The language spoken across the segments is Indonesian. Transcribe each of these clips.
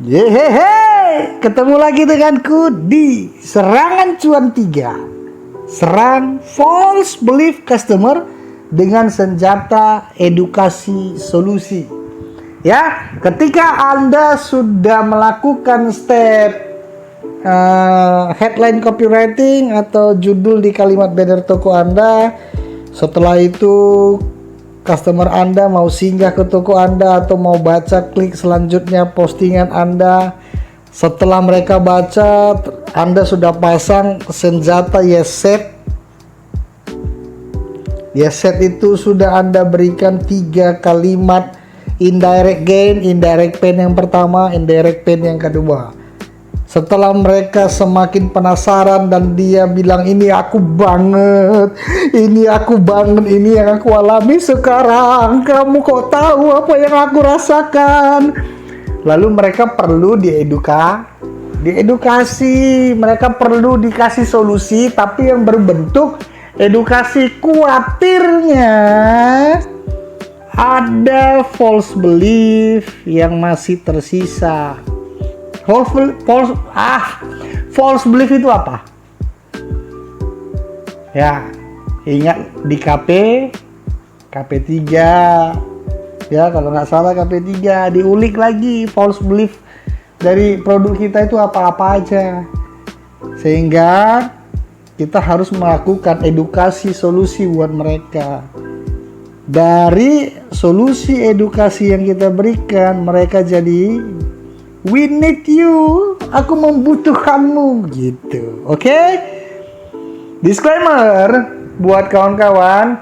Yehehe, ketemu lagi denganku di Serangan Cuan 3. Serang false belief customer dengan senjata edukasi solusi. Ya, ketika Anda sudah melakukan step headline copywriting atau judul di kalimat banner toko Anda, setelah itu customer Anda mau singgah ke toko Anda atau mau baca klik selanjutnya postingan Anda. Setelah mereka baca, Anda sudah pasang senjata yes set. Yes set itu sudah Anda berikan 3 kalimat indirect gain, indirect pain yang pertama, indirect pain yang kedua. Setelah mereka semakin penasaran dan dia bilang ini aku banget, ini yang aku alami sekarang, kamu kok tahu apa yang aku rasakan? Lalu mereka perlu diedukasi, mereka perlu dikasih solusi tapi yang berbentuk edukasi. Khawatirnya ada false belief yang masih tersisa. False belief itu apa? Ya, ingat di KP3 ya, kalau nggak salah KP3 diulik lagi false belief dari produk kita itu apa-apa aja, sehingga kita harus melakukan edukasi solusi buat mereka. Dari solusi edukasi yang kita berikan, mereka jadi we need you, aku membutuhkanmu gitu. Oke? Disclaimer buat kawan-kawan,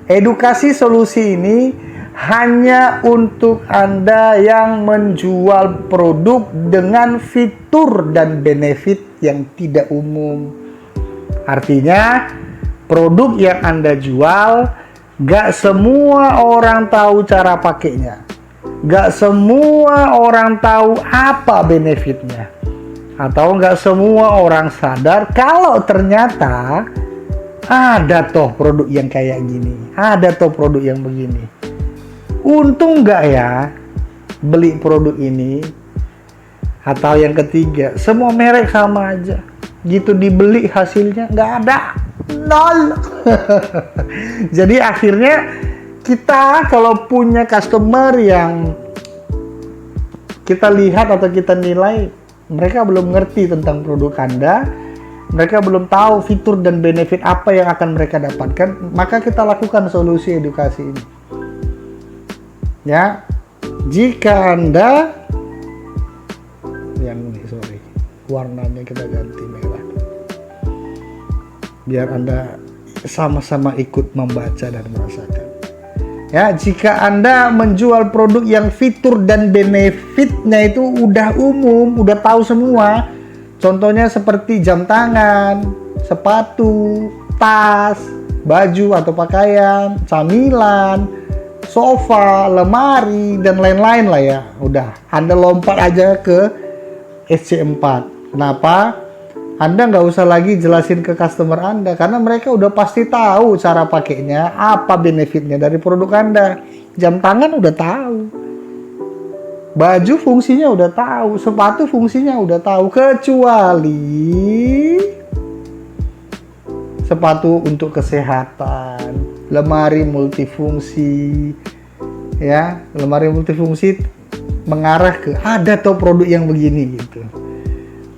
edukasi solusi ini hanya untuk Anda yang menjual produk dengan fitur dan benefit yang tidak umum. Artinya, produk yang Anda jual gak semua orang tahu cara pakainya. Gak semua orang tahu apa benefitnya, atau gak semua orang sadar kalau ternyata ada toh produk yang kayak gini, ada toh produk yang begini. Untung gak ya beli produk ini? Atau yang ketiga, semua merek sama aja, gitu dibeli hasilnya gak ada, nol. Jadi akhirnya kita kalau punya customer yang kita lihat atau kita nilai mereka belum ngerti tentang produk Anda, mereka belum tahu fitur dan benefit apa yang akan mereka dapatkan, maka kita lakukan solusi edukasi ini. Ya, jika Anda yang ini, warnanya kita ganti merah, biar Anda sama-sama ikut membaca dan merasakan. Ya, jika Anda menjual produk yang fitur dan benefitnya itu udah umum, udah tahu semua, contohnya seperti jam tangan, sepatu, tas, baju atau pakaian, camilan, sofa, lemari, dan lain-lain lah ya, udah Anda lompat aja ke SC4. Kenapa? Anda nggak usah lagi jelasin ke customer Anda, karena mereka udah pasti tahu cara pakainya, apa benefitnya dari produk Anda. Jam tangan udah tahu, baju fungsinya udah tahu, sepatu fungsinya udah tahu, kecuali sepatu untuk kesehatan, lemari multifungsi. Ya, lemari multifungsi mengarah ke ada tuh produk yang begini gitu.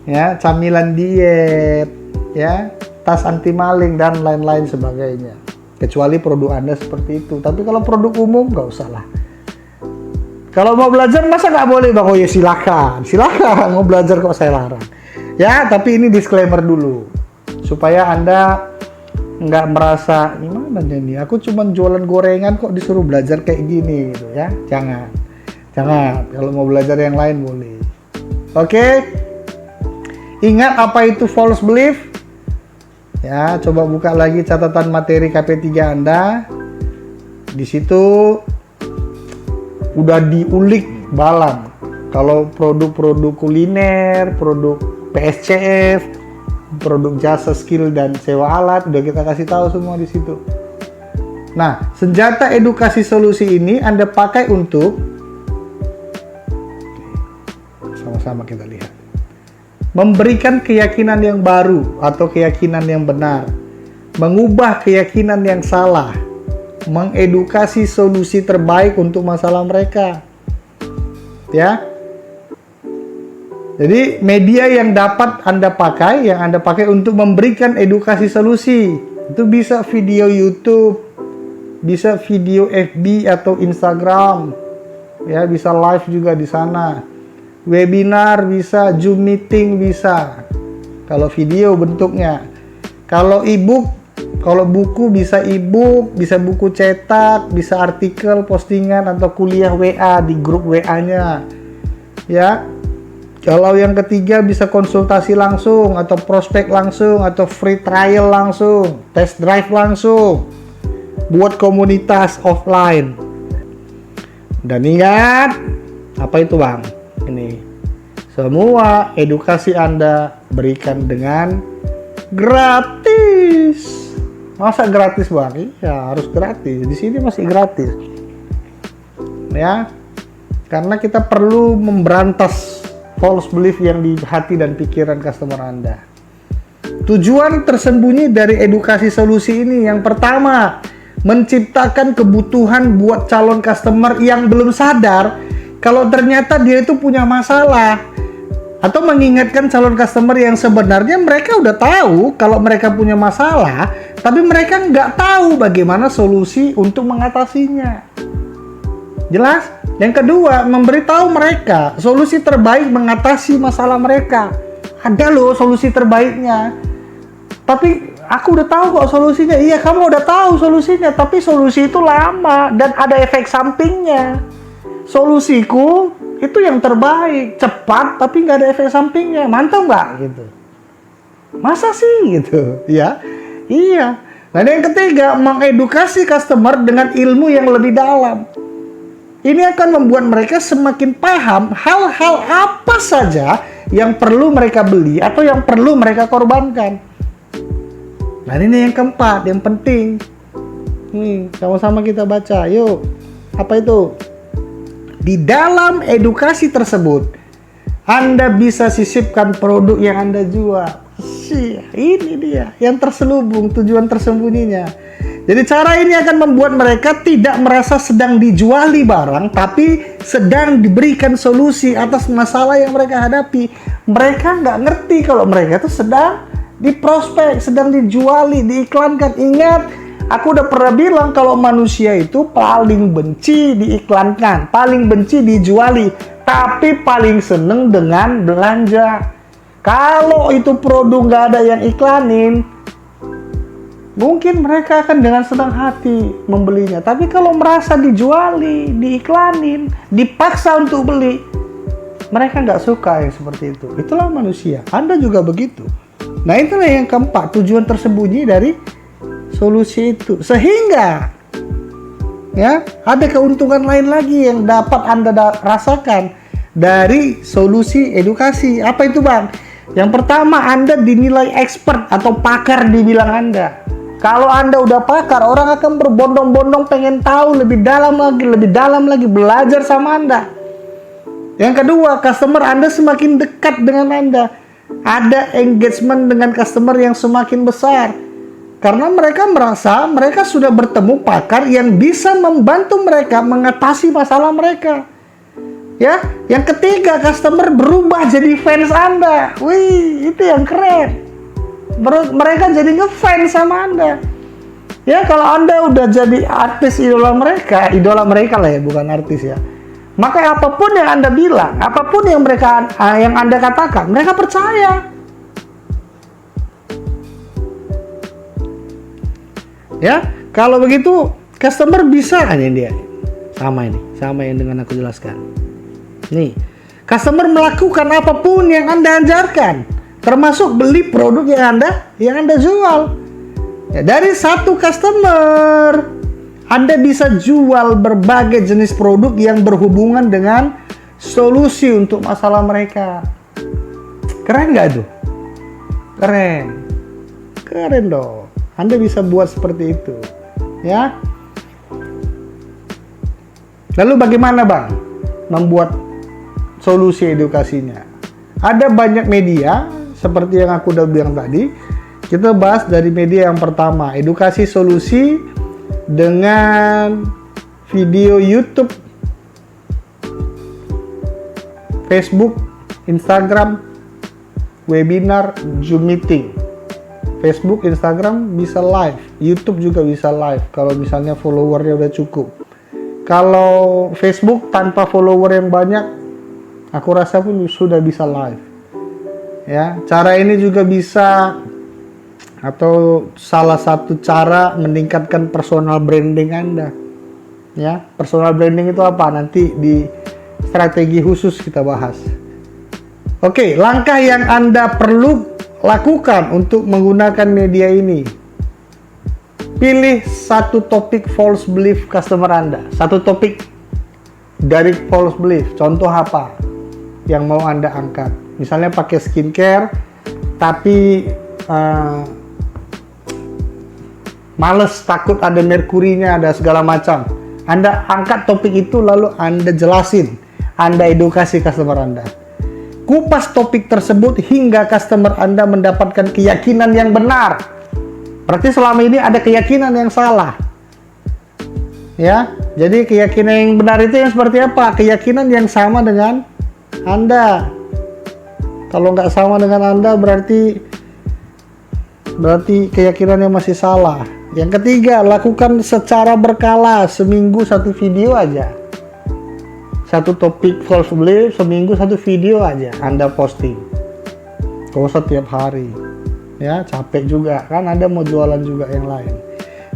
Ya, camilan diet, ya, tas anti maling dan lain-lain sebagainya. Kecuali produk Anda seperti itu. Tapi kalau produk umum nggak usah lah. Kalau mau belajar masa nggak boleh Bang? Oh ya silakan mau belajar kok saya larang. Ya, tapi ini disclaimer dulu supaya Anda nggak merasa gimana nih? Aku cuma jualan gorengan kok disuruh belajar kayak gini gitu ya. Jangan. Kalau mau belajar yang lain boleh. Oke? Ingat apa itu false belief? Ya, coba buka lagi catatan materi KP3 Anda. Di situ udah diulik balam. Kalau produk-produk kuliner, produk PSCF, produk jasa skill dan sewa alat, udah kita kasih tahu semua di situ. Nah, senjata edukasi solusi ini Anda pakai untuk sama-sama kita lihat. Memberikan keyakinan yang baru atau keyakinan yang benar, mengubah keyakinan yang salah, mengedukasi solusi terbaik untuk masalah mereka. Ya. Jadi media yang dapat Anda pakai, yang Anda pakai untuk memberikan edukasi solusi, itu bisa video YouTube, bisa video FB atau Instagram, ya bisa live juga di sana. Webinar bisa, Zoom meeting bisa. Kalau video bentuknya. Kalau e-book, kalau buku bisa e-book, bisa buku cetak, bisa artikel, postingan atau kuliah WA di grup WA-nya. Ya. Kalau yang ketiga bisa konsultasi langsung atau prospek langsung atau free trial langsung, test drive langsung. Buat komunitas offline. Dan ingat, apa itu Bang? Ini semua edukasi Anda berikan dengan gratis. Masa gratis Bang? Iya, harus gratis. Di sini masih gratis. Ya. Karena kita perlu memberantas false belief yang di hati dan pikiran customer Anda. Tujuan tersembunyi dari edukasi solusi ini yang pertama, menciptakan kebutuhan buat calon customer yang belum sadar kalau ternyata dia itu punya masalah, atau mengingatkan calon customer yang sebenarnya mereka udah tahu kalau mereka punya masalah, tapi mereka nggak tahu bagaimana solusi untuk mengatasinya. Jelas? Yang kedua, memberitahu mereka solusi terbaik mengatasi masalah mereka. Ada loh solusi terbaiknya. Tapi aku udah tahu kok solusinya. Iya, kamu udah tahu solusinya, tapi solusi itu lama dan ada efek sampingnya. Solusiku itu yang terbaik, cepat tapi nggak ada efek sampingnya. Mantap nggak gitu? Masa sih gitu? Ya, iya. Nah, yang ketiga, mengedukasi customer dengan ilmu yang lebih dalam. Ini akan membuat mereka semakin paham hal-hal apa saja yang perlu mereka beli atau yang perlu mereka korbankan. Nah, ini yang keempat, yang penting. Nih, sama-sama kita baca. Yuk, apa itu? Di dalam edukasi tersebut, Anda bisa sisipkan produk yang Anda jual. Ini dia yang terselubung, tujuan tersembunyinya. Jadi cara ini akan membuat mereka tidak merasa sedang dijuali barang, tapi sedang diberikan solusi atas masalah yang mereka hadapi. Mereka nggak ngerti kalau mereka itu sedang diprospek, sedang dijuali, diiklankan. Ingat, aku udah pernah bilang kalau manusia itu paling benci diiklankan, paling benci dijuali, tapi paling seneng dengan belanja. Kalau itu produk nggak ada yang iklanin, mungkin mereka akan dengan senang hati membelinya. Tapi kalau merasa dijuali, diiklanin, dipaksa untuk beli, mereka nggak suka yang seperti itu. Itulah manusia. Anda juga begitu. Nah, itulah yang keempat, tujuan tersembunyi dari solusi itu. Sehingga ya, ada keuntungan lain lagi yang dapat Anda rasakan dari solusi edukasi. Apa itu Bang? Yang pertama, Anda dinilai expert atau pakar di bidang Anda. Kalau Anda udah pakar, orang akan berbondong-bondong pengen tahu lebih dalam lagi belajar sama Anda. Yang kedua, customer Anda semakin dekat dengan Anda. Ada engagement dengan customer yang semakin besar. Karena mereka merasa mereka sudah bertemu pakar yang bisa membantu mereka mengatasi masalah mereka. Ya, yang ketiga, customer berubah jadi fans Anda. Wih, itu yang keren. Mereka jadi ngefans sama Anda. Ya, kalau Anda udah jadi artis idola mereka lah ya, bukan artis ya. Maka apapun yang Anda bilang, apapun yang Anda katakan, mereka percaya. Ya, kalau begitu customer bisa ini dia. Sama yang dengan aku jelaskan. Nih, customer melakukan apapun yang Anda ajarkan, termasuk beli produk yang Anda jual. Ya, dari satu customer, Anda bisa jual berbagai jenis produk yang berhubungan dengan solusi untuk masalah mereka. Keren nggak tuh? Keren dong. Anda bisa buat seperti itu, ya. Lalu bagaimana Bang membuat solusi edukasinya. Ada banyak media, seperti yang aku udah bilang tadi. Kita bahas dari media yang pertama, edukasi solusi dengan video YouTube, Facebook, Instagram, webinar, Zoom meeting. Facebook, Instagram bisa live, YouTube juga bisa live kalau misalnya followernya udah cukup. Kalau Facebook tanpa follower yang banyak, aku rasa pun sudah bisa live. Ya, cara ini juga bisa, atau salah satu cara meningkatkan personal branding Anda. Ya, personal branding itu apa? Nanti di strategi khusus kita bahas. Oke, langkah yang Anda perlu lakukan untuk menggunakan media ini. Pilih satu topik false belief customer Anda. Satu topik dari false belief. Contoh apa yang mau Anda angkat? Misalnya pakai skincare, tapi males, takut ada merkurinya, ada segala macam. Anda angkat topik itu lalu Anda jelasin, Anda edukasi customer Anda. Kupas topik tersebut hingga customer Anda mendapatkan keyakinan yang benar. Berarti selama ini ada keyakinan yang salah. Ya, jadi keyakinan yang benar itu yang seperti apa? Keyakinan yang sama dengan Anda. Kalau nggak sama dengan Anda berarti keyakinannya masih salah. Yang ketiga, lakukan secara berkala, seminggu satu video aja. Satu topik false belief, seminggu satu video aja Anda posting. Kalau setiap hari, ya capek juga kan, Anda mau jualan juga yang lain.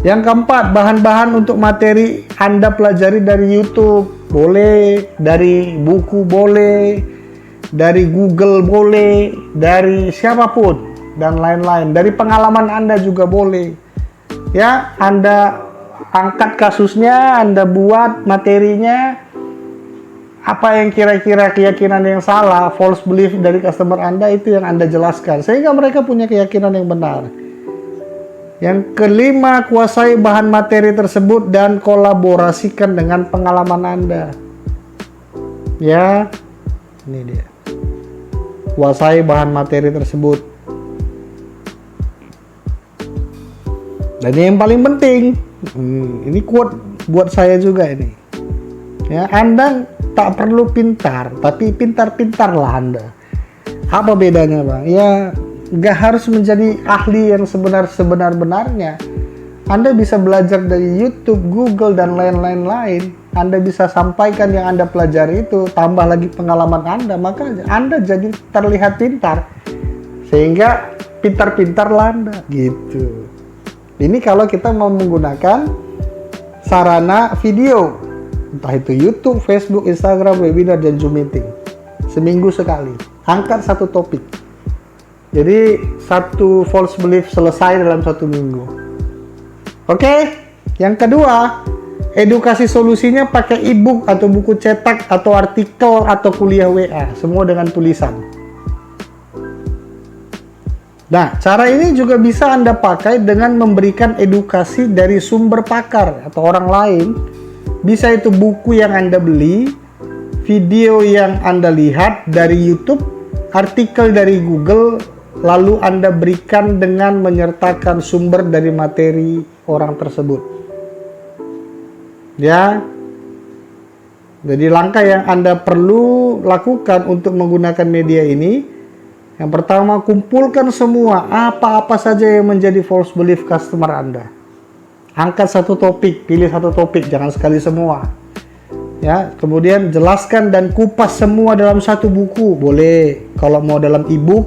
Yang keempat, bahan-bahan untuk materi Anda pelajari dari YouTube, boleh, dari buku boleh, dari Google boleh, dari siapapun dan lain-lain, dari pengalaman Anda juga boleh. Ya, Anda angkat kasusnya, Anda buat materinya, apa yang kira-kira keyakinan yang salah, false belief dari customer Anda, itu yang Anda jelaskan, sehingga mereka punya keyakinan yang benar. Yang kelima, kuasai bahan materi tersebut dan kolaborasikan dengan pengalaman Anda. Ya, ini dia. Kuasai bahan materi tersebut. Dan yang paling penting, ini quote buat saya juga ini. Ya, Anda tak perlu pintar, tapi pintar-pintarlah Anda. Apa bedanya, Bang? Ya, nggak harus menjadi ahli yang sebenar-benarnya. Anda bisa belajar dari YouTube, Google, dan lain-lain. Anda bisa sampaikan yang Anda pelajari itu, tambah lagi pengalaman Anda, maka Anda jadi terlihat pintar. Sehingga pintar-pintarlah Anda, gitu. Ini kalau kita mau menggunakan sarana video, entah itu YouTube, Facebook, Instagram, webinar, dan Zoom meeting. Seminggu sekali, angkat satu topik. Jadi satu false belief selesai dalam satu minggu. Oke, yang kedua, edukasi solusinya pakai e-book atau buku cetak atau artikel atau kuliah WA, semua dengan tulisan. Nah, cara ini juga bisa Anda pakai dengan memberikan edukasi dari sumber pakar atau orang lain. Bisa itu buku yang Anda beli, video yang Anda lihat dari YouTube, artikel dari Google, lalu Anda berikan dengan menyertakan sumber dari materi orang tersebut. Ya. Jadi langkah yang Anda perlu lakukan untuk menggunakan media ini, yang pertama, kumpulkan semua apa-apa saja yang menjadi false belief customer Anda. Angkat satu topik, pilih satu topik, jangan sekali semua. Ya, kemudian jelaskan dan kupas semua dalam satu buku, boleh. Kalau mau dalam e-book,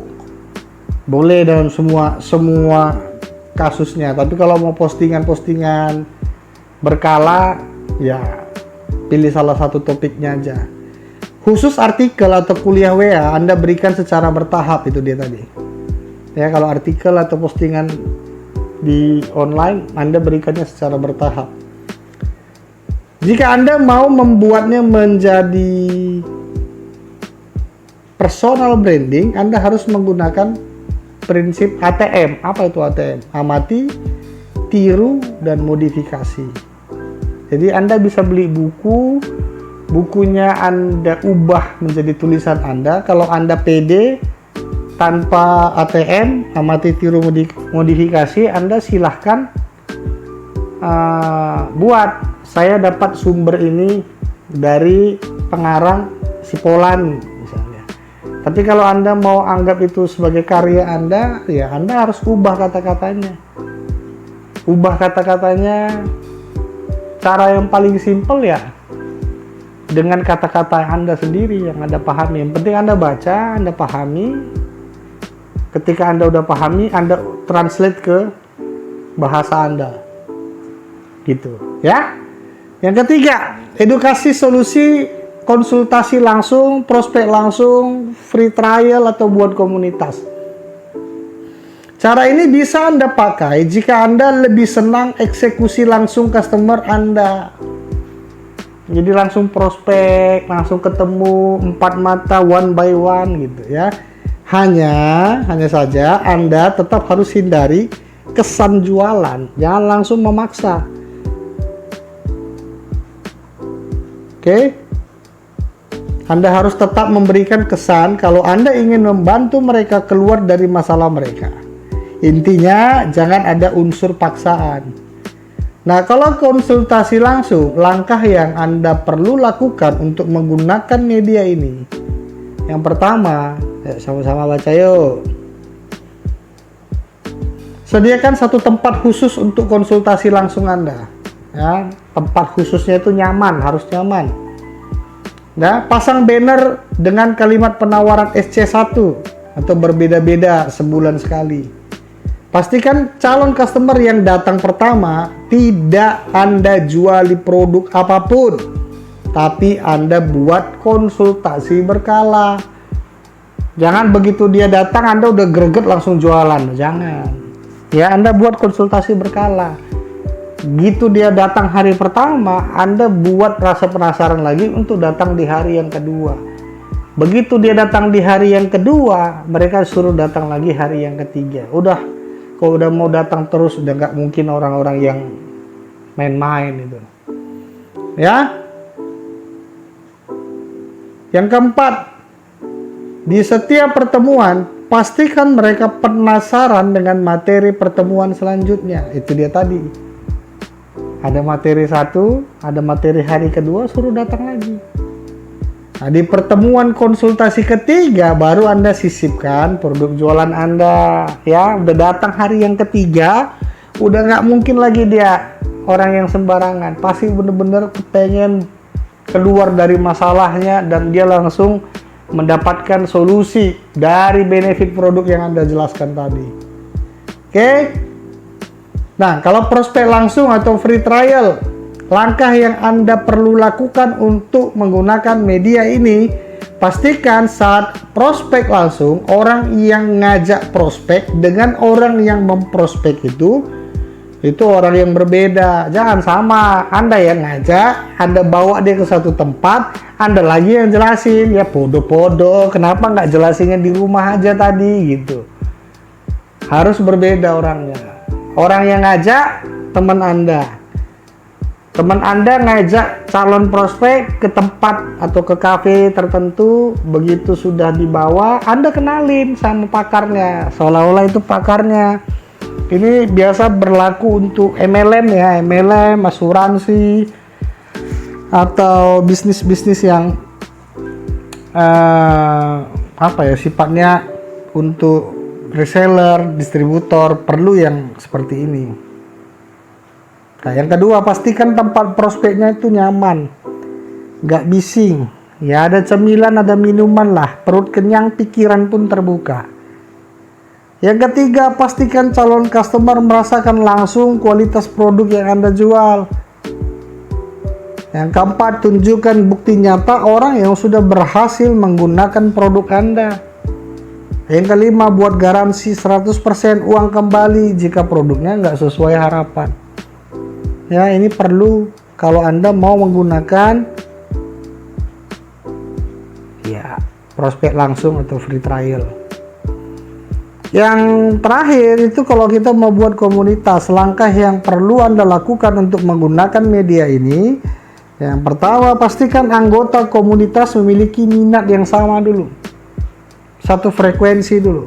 boleh dalam semua kasusnya. Tapi kalau mau postingan-postingan berkala, ya pilih salah satu topiknya aja. Khusus artikel atau kuliah WA Anda berikan secara bertahap, itu dia tadi. Ya, kalau artikel atau postingan di online Anda berikannya secara bertahap. Jika Anda mau membuatnya menjadi personal branding, Anda harus menggunakan prinsip ATM. Apa itu ATM? Amati, tiru, dan modifikasi. Jadi Anda bisa beli buku, bukunya Anda ubah menjadi tulisan Anda. Kalau Anda pede tanpa ATM, amati tiru modifikasi, Anda silahkan buat. Saya dapat sumber ini dari pengarang Sipolan misalnya. Tapi kalau Anda mau anggap itu sebagai karya Anda, ya Anda harus ubah kata-katanya. Ubah kata-katanya. Cara yang paling simpel ya dengan kata-kata Anda sendiri yang Anda pahami. Yang penting Anda baca, Anda pahami. Ketika Anda udah pahami, Anda translate ke bahasa Anda. Gitu, ya. Yang ketiga, edukasi solusi, konsultasi langsung, prospek langsung, free trial atau buat komunitas. Cara ini bisa Anda pakai jika Anda lebih senang eksekusi langsung customer Anda. Jadi langsung prospek, langsung ketemu empat mata one by one gitu ya. Hanya saja Anda tetap harus hindari kesan jualan. Jangan langsung memaksa. Oke? Anda harus tetap memberikan kesan kalau Anda ingin membantu mereka keluar dari masalah mereka. Intinya, jangan ada unsur paksaan. Nah, kalau konsultasi langsung, langkah yang Anda perlu lakukan untuk menggunakan media ini. Yang pertama, sama-sama baca yuk. Sediakan satu tempat khusus untuk konsultasi langsung Anda. Ya, tempat khususnya itu nyaman, harus nyaman. Nah, pasang banner dengan kalimat penawaran SC1 atau berbeda-beda sebulan sekali. Pastikan calon customer yang datang pertama tidak Anda juali produk apapun, tapi Anda buat konsultasi berkala. Jangan begitu dia datang Anda udah greget langsung jualan, jangan. Ya, Anda buat konsultasi berkala. Gitu dia datang hari pertama, Anda buat rasa penasaran lagi untuk datang di hari yang kedua. Begitu dia datang di hari yang kedua, mereka suruh datang lagi hari yang ketiga. Udah, kalau udah mau datang terus, udah nggak mungkin orang-orang yang main-main itu. Ya. Yang keempat, di setiap pertemuan, pastikan mereka penasaran dengan materi pertemuan selanjutnya. Itu dia tadi. Ada materi satu, ada materi hari kedua, suruh datang lagi. Nah, di pertemuan konsultasi ketiga, baru Anda sisipkan produk jualan Anda. Ya, udah datang hari yang ketiga, udah nggak mungkin lagi dia orang yang sembarangan. Pasti bener-bener pengen keluar dari masalahnya dan dia langsung mendapatkan solusi dari benefit produk yang Anda jelaskan tadi. Oke? Nah, kalau prospek langsung atau free trial, langkah yang Anda perlu lakukan untuk menggunakan media ini, pastikan saat prospek langsung, orang yang ngajak prospek dengan orang yang memprospek itu orang yang berbeda. Jangan sama, Anda yang ngajak, Anda bawa dia ke satu tempat, Anda lagi yang jelasin. Ya podo-podo, kenapa nggak jelasinnya di rumah aja tadi gitu. Harus berbeda orangnya. Orang yang ngajak teman Anda. Teman Anda ngajak calon prospek ke tempat atau ke kafe tertentu, begitu sudah dibawa, Anda kenalin sama pakarnya, seolah-olah itu pakarnya. Ini biasa berlaku untuk MLM ya, MLM, asuransi, atau bisnis-bisnis yang sifatnya untuk reseller, distributor, perlu yang seperti ini. Nah, yang kedua, pastikan tempat prospeknya itu nyaman, nggak bising. Ya, ada cemilan, ada minuman lah, perut kenyang, pikiran pun terbuka. Yang ketiga, pastikan calon customer merasakan langsung kualitas produk yang Anda jual. Yang keempat, tunjukkan bukti nyata orang yang sudah berhasil menggunakan produk Anda. Yang kelima, buat garansi 100% uang kembali jika produknya nggak sesuai harapan. Ya, ini perlu kalau Anda mau menggunakan ya prospek langsung atau free trial. Yang terakhir itu kalau kita mau buat komunitas, langkah yang perlu Anda lakukan untuk menggunakan media ini, Yang pertama, pastikan anggota komunitas memiliki minat yang sama dulu. Satu frekuensi dulu.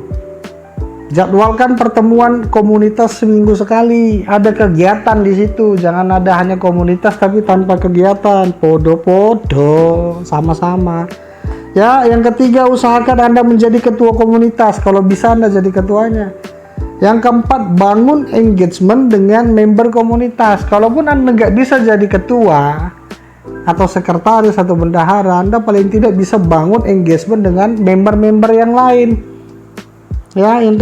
Jadwalkan pertemuan komunitas seminggu sekali. Ada kegiatan di situ. Jangan ada hanya komunitas tapi tanpa kegiatan. Podo-podo, sama-sama. Ya, yang ketiga, usahakan Anda menjadi ketua komunitas. Kalau bisa Anda jadi ketuanya. Yang keempat, bangun engagement dengan member komunitas. Kalaupun Anda nggak bisa jadi ketua atau sekretaris atau bendahara, Anda paling tidak bisa bangun engagement dengan member-member yang lain. Ya, yang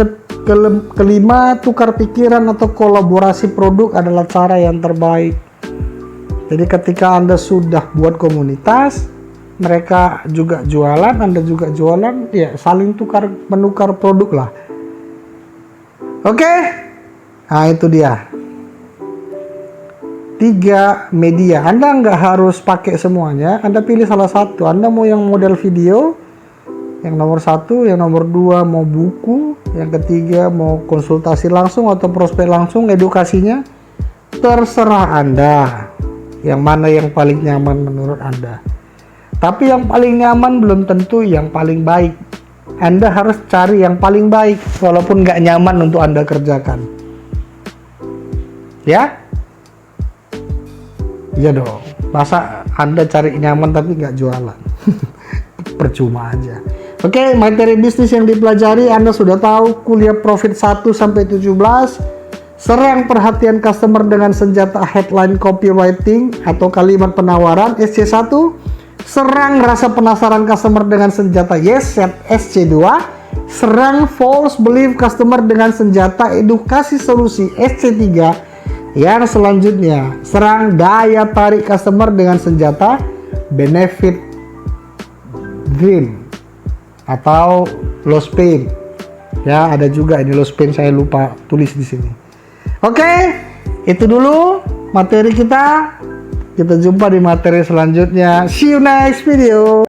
kelima, tukar pikiran atau kolaborasi produk adalah cara yang terbaik. Jadi ketika Anda sudah buat komunitas, mereka juga jualan, Anda juga jualan, ya saling menukar produk lah. Oke? Nah, itu dia. 3 media. Anda nggak harus pakai semuanya, Anda pilih salah satu. Anda mau yang model video, yang nomor 1, yang nomor 2 mau buku, yang ketiga mau konsultasi langsung atau prospek langsung, edukasinya terserah Anda. Yang mana yang paling nyaman menurut Anda. Tapi yang paling nyaman belum tentu yang paling baik. Anda harus cari yang paling baik, walaupun nggak nyaman untuk Anda kerjakan. Ya? Iya dong. Masa Anda cari nyaman tapi nggak jualan? Percuma aja. Oke, materi bisnis yang dipelajari Anda sudah tahu. Kuliah profit 1 sampai 17. Serang perhatian customer dengan senjata headline copywriting atau kalimat penawaran SC1. Serang rasa penasaran customer dengan senjata yes set SC2. Serang false belief customer dengan senjata edukasi solusi SC3. Yang selanjutnya, serang daya tarik customer dengan senjata benefit dream atau loss pain. Ya, ada juga ini loss pain, saya lupa tulis di sini. Oke, itu dulu materi kita. Kita jumpa di materi selanjutnya. See you next video.